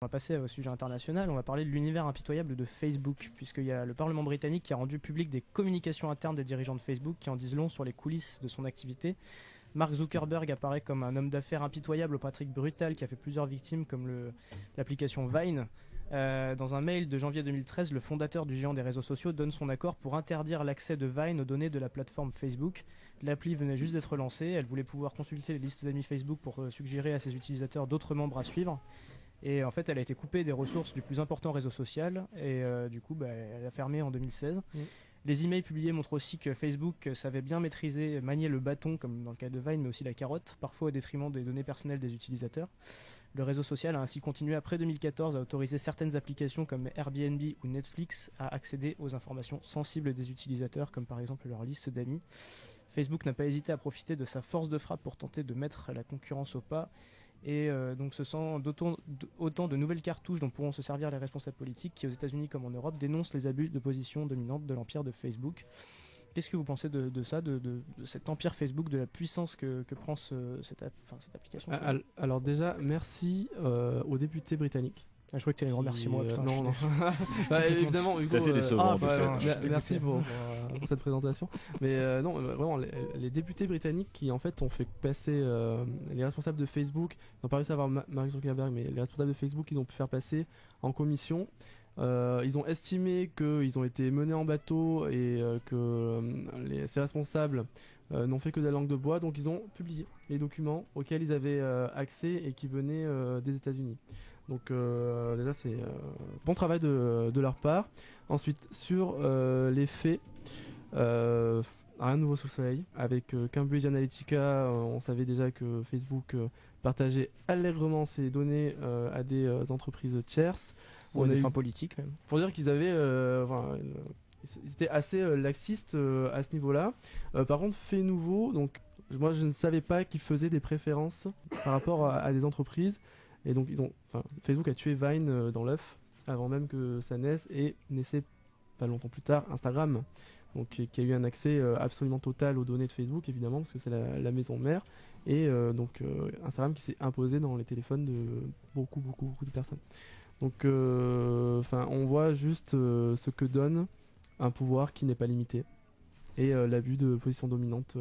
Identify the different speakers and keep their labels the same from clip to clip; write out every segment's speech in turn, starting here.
Speaker 1: On va passer au sujet international, on va parler de l'univers impitoyable de Facebook, puisqu'il y a le Parlement britannique qui a rendu public des communications internes des dirigeants de Facebook qui en disent long sur les coulisses de son activité. Mark Zuckerberg apparaît comme un homme d'affaires impitoyable au pratique brutal qui a fait plusieurs victimes, comme l'application Vine. Dans un mail de janvier 2013, le fondateur du géant des réseaux sociaux donne son accord pour interdire l'accès de Vine aux données de la plateforme Facebook. L'appli venait juste d'être lancée, elle voulait pouvoir consulter les listes d'amis Facebook pour suggérer à ses utilisateurs d'autres membres à suivre. Et en fait, elle a été coupée des ressources du plus important réseau social et du coup, elle a fermé en 2016. Les emails publiés montrent aussi que Facebook savait bien maîtriser, manier le bâton, comme dans le cas de Vine, mais aussi la carotte, parfois au détriment des données personnelles des utilisateurs. Le réseau social a ainsi continué après 2014 à autoriser certaines applications comme Airbnb ou Netflix à accéder aux informations sensibles des utilisateurs, comme par exemple leur liste d'amis. Facebook n'a pas hésité à profiter de sa force de frappe pour tenter de mettre la concurrence au pas. Et donc ce sont autant de nouvelles cartouches dont pourront se servir les responsables politiques qui, aux États-Unis comme en Europe, dénoncent les abus de position dominante de l'empire de Facebook. Qu'est-ce que vous pensez de ça, de cet empire Facebook, de la puissance que prend cette application?
Speaker 2: Alors déjà, merci aux députés britanniques.
Speaker 1: Je crois que tu allais remercier moi. Putain,
Speaker 2: non. Bah, évidemment, Hugo,
Speaker 3: c'est assez décevant.
Speaker 2: Merci pour cette présentation. Mais non, vraiment, les députés britanniques qui en fait ont fait passer les responsables de Facebook, ils n'ont pas réussi à avoir Mark Zuckerberg, mais les responsables de Facebook, ils ont pu faire passer en commission. Ils ont estimé qu'ils ont été menés en bateau et que ces responsables n'ont fait que de la langue de bois, donc ils ont publié les documents auxquels ils avaient accès et qui venaient des États-Unis. Donc déjà c'est bon travail de leur part. Ensuite sur les faits, rien de nouveau sous le soleil. Avec Cambridge Analytica, on savait déjà que Facebook partageait allègrement ses données à des entreprises tierces.
Speaker 1: On a des fins politiques même.
Speaker 2: Pour dire qu'ils avaient ils étaient assez laxistes à ce niveau-là. Par contre, fait nouveau, donc moi je ne savais pas qu'ils faisaient des préférences par rapport à des entreprises. Et donc Facebook a tué Vine dans l'œuf avant même que ça naisse, et naissait pas longtemps plus tard Instagram, donc qui a eu un accès absolument total aux données de Facebook évidemment parce que c'est la maison mère, et donc Instagram qui s'est imposé dans les téléphones de beaucoup de personnes. Donc on voit juste ce que donne un pouvoir qui n'est pas limité, et l'abus de position dominante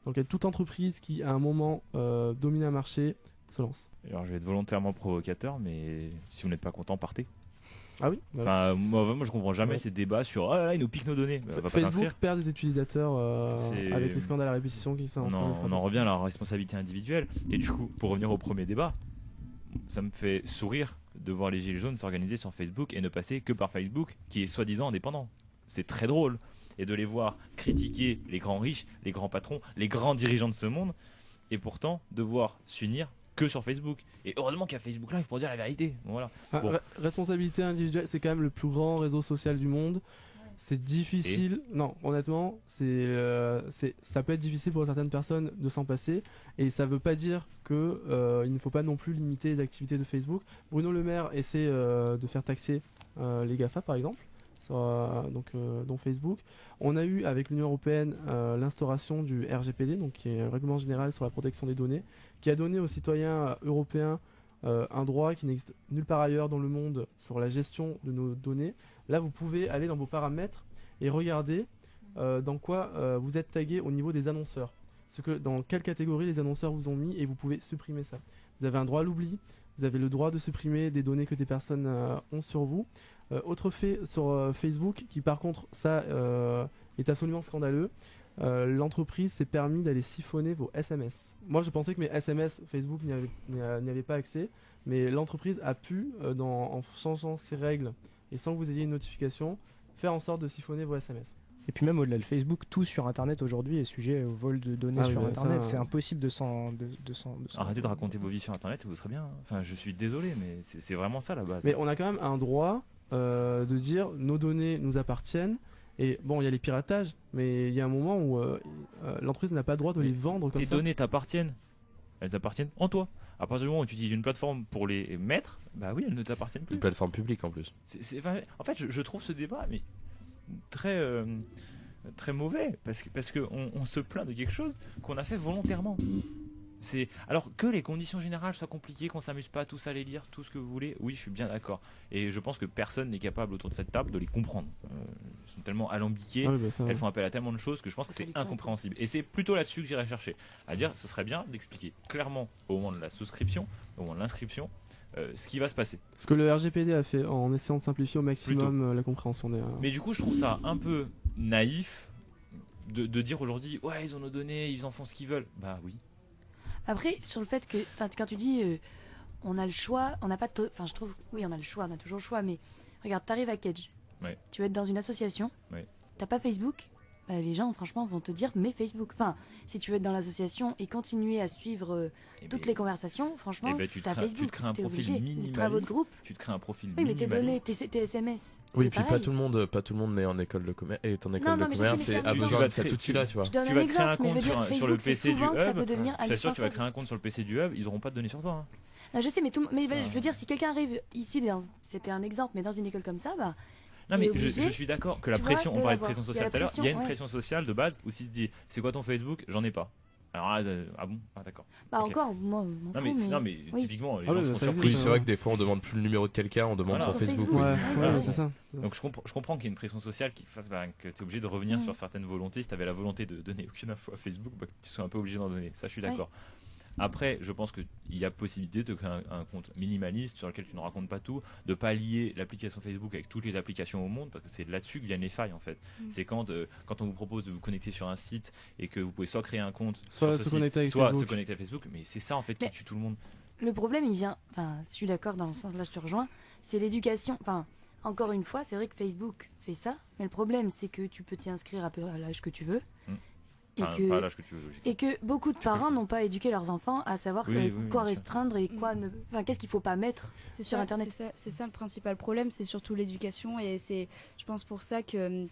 Speaker 2: dans lequel toute entreprise qui à un moment domine un marché se lance.
Speaker 3: Alors je vais être volontairement provocateur, mais si vous n'êtes pas content, partez.
Speaker 2: Ah oui.
Speaker 3: Enfin, moi je comprends jamais ces débats sur ah là, ils nous piquent nos données.
Speaker 2: Facebook perd des utilisateurs avec les scandales à répétition qui sont.
Speaker 3: On en revient à la responsabilité individuelle. Et du coup, pour revenir au premier débat, ça me fait sourire de voir les Gilets jaunes s'organiser sur Facebook et ne passer que par Facebook, qui est soi-disant indépendant. C'est très drôle. Et de les voir critiquer les grands riches, les grands patrons, les grands dirigeants de ce monde, et pourtant devoir s'unir que sur Facebook. Et heureusement qu'il y a Facebook Live pour dire la vérité. Voilà.
Speaker 2: Responsabilité individuelle, c'est quand même le plus grand réseau social du monde. C'est difficile. Non, honnêtement, ça peut être difficile pour certaines personnes de s'en passer. Et ça veut pas dire que il ne faut pas non plus limiter les activités de Facebook. Bruno Le Maire essaie de faire taxer les GAFA par exemple. Dont Facebook. On a eu avec l'Union Européenne l'instauration du RGPD, donc qui est un règlement général sur la protection des données, qui a donné aux citoyens européens un droit qui n'existe nulle part ailleurs dans le monde sur la gestion de nos données. Là, vous pouvez aller dans vos paramètres et regarder dans quoi vous êtes tagué au niveau des annonceurs. Dans quelle catégorie les annonceurs vous ont mis, et vous pouvez supprimer ça. Vous avez un droit à l'oubli, vous avez le droit de supprimer des données que des personnes ont sur vous. Autre fait sur Facebook, qui par contre ça est absolument scandaleux, l'entreprise s'est permis d'aller siphonner vos SMS. Moi je pensais que mes SMS, Facebook n'y avait pas accès, mais l'entreprise a pu, en changeant ses règles et sans que vous ayez une notification, faire en sorte de siphonner vos SMS.
Speaker 1: Et puis même au-delà de Facebook, tout sur Internet aujourd'hui est sujet au vol de données sur Internet. C'est impossible de s'en...
Speaker 3: Arrêtez de raconter vos vies sur Internet et vous serez bien. Enfin, je suis désolé, mais c'est vraiment ça la base.
Speaker 2: Mais on a quand même un droit de dire nos données nous appartiennent. Et bon, il y a les piratages, mais il y a un moment où l'entreprise n'a pas le droit de les vendre comme ça.
Speaker 3: Tes données t'appartiennent. Elles appartiennent en toi. À partir du moment où tu utilises une plateforme pour les mettre, bah oui, elles ne t'appartiennent plus.
Speaker 4: Une plateforme publique en plus.
Speaker 3: En fait, je trouve ce débat très mauvais, parce que on se plaint de quelque chose qu'on a fait volontairement. Alors que les conditions générales soient compliquées, qu'on s'amuse pas tous à les lire, tout ce que vous voulez, oui, je suis bien d'accord. Et je pense que personne n'est capable autour de cette table de les comprendre. Ils sont tellement alambiqués, elles font appel à tellement de choses que je pense que c'est incompréhensible. Et c'est plutôt là-dessus que j'irai chercher. À dire, ce serait bien d'expliquer clairement au moment de la souscription, au moment de l'inscription, ce qui va se passer.
Speaker 2: Ce que le RGPD a fait en essayant de simplifier au maximum la compréhension des...
Speaker 3: Mais du coup, je trouve ça un peu naïf de dire aujourd'hui, ouais, ils ont nos données, ils en font ce qu'ils veulent. Bah oui.
Speaker 4: Après, sur le fait que, quand tu dis on a le choix, on n'a pas de. Enfin, je trouve, oui, on a le choix, on a toujours le choix, mais regarde, t'arrives à Kedge, tu vas être dans une association, t'as pas Facebook, les gens, franchement, vont te dire, mais Facebook. Enfin, si tu veux être dans l'association et continuer à suivre toutes les conversations, franchement, t'as Facebook.
Speaker 3: Tu te crées un profil minimaliste. Tu te crées un profil minimaliste.
Speaker 4: Oui, mais tes données, tes SMS.
Speaker 5: Oui, puis pas tout le monde est en école de commerce et est en école de commerce et a besoin de cet outil-là, tu vois.
Speaker 3: Tu vas créer un compte sur le PC du Hub. Je t'assure, tu vas créer un compte sur le PC du Hub, ils auront pas de données sur toi.
Speaker 4: Non, je sais, mais je veux dire, si quelqu'un arrive ici, c'était un exemple, mais dans une école comme ça, bah.
Speaker 3: Non, mais je suis d'accord que la pression, on parlait de pression sociale tout à l'heure, il y a une pression sociale de base où si tu dis c'est quoi ton Facebook, j'en ai pas. Alors là, ah bon, d'accord.
Speaker 4: Bah encore, moi,
Speaker 3: non mais typiquement, les gens sont surpris.
Speaker 5: Oui, c'est vrai que des fois on demande plus le numéro de quelqu'un, on demande sur Facebook.
Speaker 2: Ouais, c'est ça.
Speaker 3: Donc je comprends qu'il y ait une pression sociale qui fasse que tu es obligé de revenir sur certaines volontés. Si tu avais la volonté de donner aucune info à Facebook, tu sois un peu obligé d'en donner. Ça, je suis d'accord. Après, je pense qu'il y a possibilité de créer un compte minimaliste sur lequel tu ne racontes pas tout, de pas lier l'application Facebook avec toutes les applications au monde, parce que c'est là-dessus que viennent les failles en fait. C'est quand on vous propose de vous connecter sur un site et que vous pouvez soit créer un compte, soit se connecter à Facebook, mais c'est ça en fait qui tue tout le monde.
Speaker 4: Le problème, il vient, je suis d'accord dans le sens, là je te rejoins, c'est l'éducation. Encore une fois, c'est vrai que Facebook fait ça, mais le problème c'est que tu peux t'y inscrire à l'âge que tu veux.
Speaker 3: Pas à l'âge que tu veux,
Speaker 4: et que beaucoup de parents n'ont pas éduqué leurs enfants à savoir quoi restreindre et quoi ne. Qu'est-ce qu'il faut pas mettre sur Internet.
Speaker 6: C'est ça le principal problème, c'est surtout l'éducation, et c'est, je pense, pour ça qu'il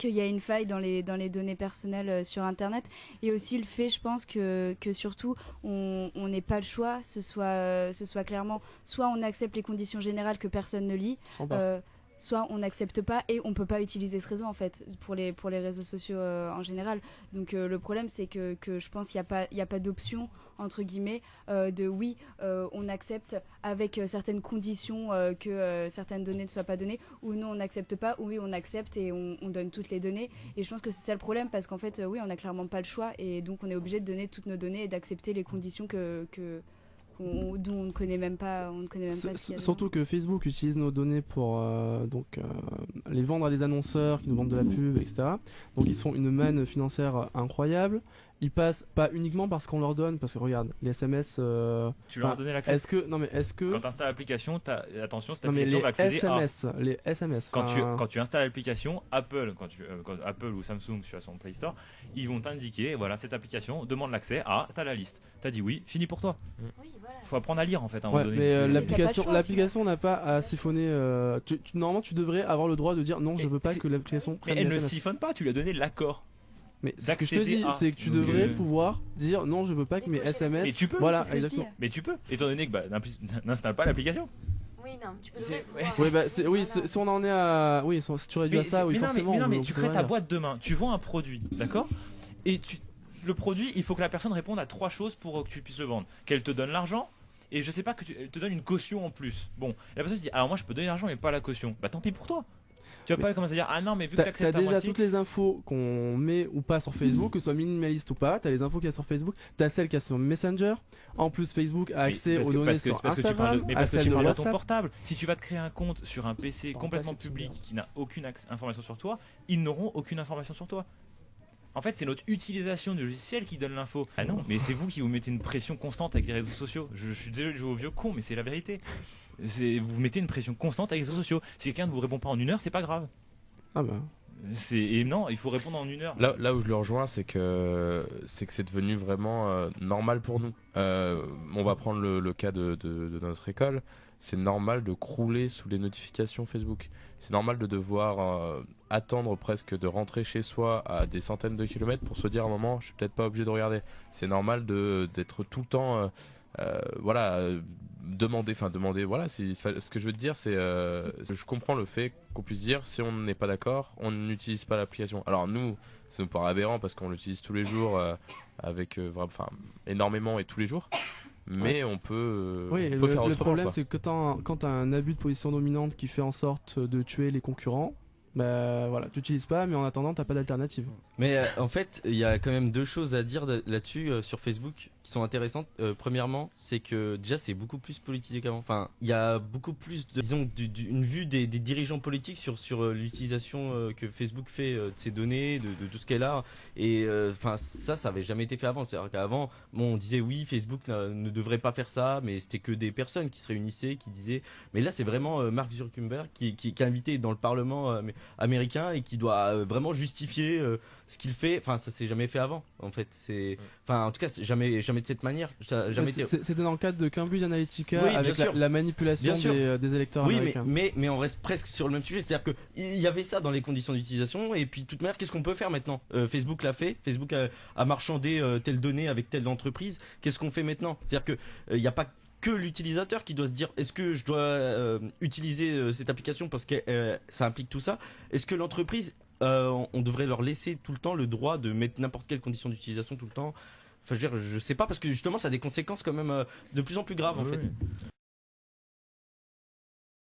Speaker 6: y a une faille dans les données personnelles sur Internet, et aussi le fait, je pense, que surtout on n'ait pas le choix, ce soit clairement, soit on accepte les conditions générales que personne ne lit, soit on n'accepte pas et on peut pas utiliser ce réseau en fait pour les réseaux sociaux en général. Donc le problème c'est que je pense qu'il y a pas d'option entre guillemets on accepte avec certaines conditions que certaines données ne soient pas données, ou non on n'accepte pas, ou oui on accepte et on donne toutes les données. Et je pense que c'est ça le problème, parce qu'en fait on n'a clairement pas le choix, et donc on est obligé de donner toutes nos données et d'accepter les conditions dont on ne connaît même pas ce qu'il y a
Speaker 2: surtout que Facebook utilise nos données pour les vendre à des annonceurs qui nous vendent de la pub, etc. Donc ils sont une manne financière incroyable. Ils passent pas uniquement parce qu'on leur donne, parce que regarde, les SMS.
Speaker 3: Tu leur as donné l'accès.
Speaker 2: Est-ce que
Speaker 3: quand tu installes l'application, attention, cette application va accéder
Speaker 2: les SMS.
Speaker 3: Quand tu installes l'application, Apple, quand Apple ou Samsung sur son Play Store, ils vont t'indiquer, voilà, cette application demande l'accès à, t'as la liste. T'as dit oui, fini pour toi.
Speaker 4: Oui, voilà.
Speaker 3: Faut apprendre à lire en fait à un moment donné.
Speaker 2: Mais l'application n'a pas à siphonner. Normalement, tu devrais avoir le droit de dire non, je veux pas que l'application prenne.
Speaker 3: Mais elle ne siphonne pas. Tu lui as donné l'accord.
Speaker 2: Mais ce que je te dis, c'est que tu devrais pouvoir dire non, je veux pas que mes SMS.
Speaker 3: Mais tu peux.
Speaker 2: Voilà, exactement.
Speaker 3: Mais tu peux, étant donné que n'installe pas l'application.
Speaker 4: Oui, non, tu peux.
Speaker 2: Si on en est à. Oui, si tu réduis à ça, oui, forcément.
Speaker 3: Mais tu crées ta boîte demain. Tu vends un produit, d'accord ? Et le produit, il faut que la personne réponde à 3 choses pour que tu puisses le vendre. Qu'elle te donne l'argent. Et je sais pas, elle te donne une caution en plus. Bon, la personne se dit, alors moi je peux donner l'argent mais pas la caution. Bah tant pis pour toi. Tu vas pas commencer à dire, ah non mais vu que t'acceptes
Speaker 2: t'as déjà toutes les infos qu'on met ou pas sur Facebook, que ce soit minimaliste ou pas. T'as les infos qu'il y a sur Facebook, t'as celles qu'il y a sur Messenger. En plus Facebook a accès aux données sur Instagram.
Speaker 3: Parce que tu parles de ton portable. Si tu vas te créer un compte sur un PC complètement public qui n'a aucune information sur toi, ils n'auront aucune information sur toi. En fait, c'est notre utilisation du logiciel qui donne l'info. Ah non, mais c'est vous qui vous mettez une pression constante avec les réseaux sociaux. Je suis désolé de jouer au vieux con, mais c'est la vérité. Vous mettez une pression constante avec les réseaux sociaux. Si quelqu'un ne vous répond pas en 1 heure, c'est pas grave.
Speaker 2: Ah bah.
Speaker 3: Et non, il faut répondre en 1 heure.
Speaker 5: Là où je le rejoins, c'est que c'est devenu vraiment normal pour nous. On va prendre le cas de notre école. c'est normal de crouler sous les notifications Facebook. C'est normal de devoir attendre presque de rentrer chez soi à des centaines de kilomètres pour se dire à un moment, je suis peut-être pas obligé de regarder. C'est normal d'être tout le temps, demander. Voilà, ce que je veux te dire, c'est, je comprends le fait qu'on puisse dire, si on n'est pas d'accord, on n'utilise pas l'application. Alors nous, ça nous paraît aberrant parce qu'on l'utilise tous les jours, énormément et tous les jours. Mais on peut,
Speaker 2: oui,
Speaker 5: on peut faire autrement.
Speaker 2: Le problème, c'est que quand tu as un abus de position dominante qui fait en sorte de tuer les concurrents, bah voilà, tu n'utilises pas, mais en attendant, t'as pas d'alternative.
Speaker 7: Mais en fait, il y a quand même deux choses à dire là-dessus sur Facebook qui sont intéressantes. Premièrement, c'est que déjà c'est beaucoup plus politisé qu'avant. Enfin, il y a beaucoup plus une vue des dirigeants politiques sur l'utilisation que Facebook fait de ses données, de tout ce qu'elle a. Et ça avait jamais été fait avant. C'est-à-dire qu'avant, on disait oui, Facebook ne devrait pas faire ça, mais c'était que des personnes qui se réunissaient, qui disaient. Mais là, c'est vraiment Mark Zuckerberg qui est invité dans le Parlement américain et qui doit vraiment justifier ce qu'il fait. Enfin, ça s'est jamais fait avant. En fait, en tout cas, c'est jamais de cette manière.
Speaker 2: C'était dans le cadre de Cambridge Analytica,
Speaker 7: oui,
Speaker 2: avec la manipulation des électeurs américains.
Speaker 7: Mais on reste presque sur le même sujet. C'est-à-dire qu'il y avait ça dans les conditions d'utilisation. Et puis, de toute manière, qu'est-ce qu'on peut faire maintenant ? Facebook l'a fait. Facebook a marchandé telle donnée avec telle entreprise. Qu'est-ce qu'on fait maintenant ? C'est-à-dire qu'il n'y a pas que l'utilisateur qui doit se dire est-ce que je dois utiliser cette application parce que ça implique tout ça ? Est-ce que l'entreprise, on devrait leur laisser tout le temps le droit de mettre n'importe quelle condition d'utilisation tout le temps ? Enfin, je sais pas, parce que justement ça a des conséquences quand même de plus en plus graves en fait.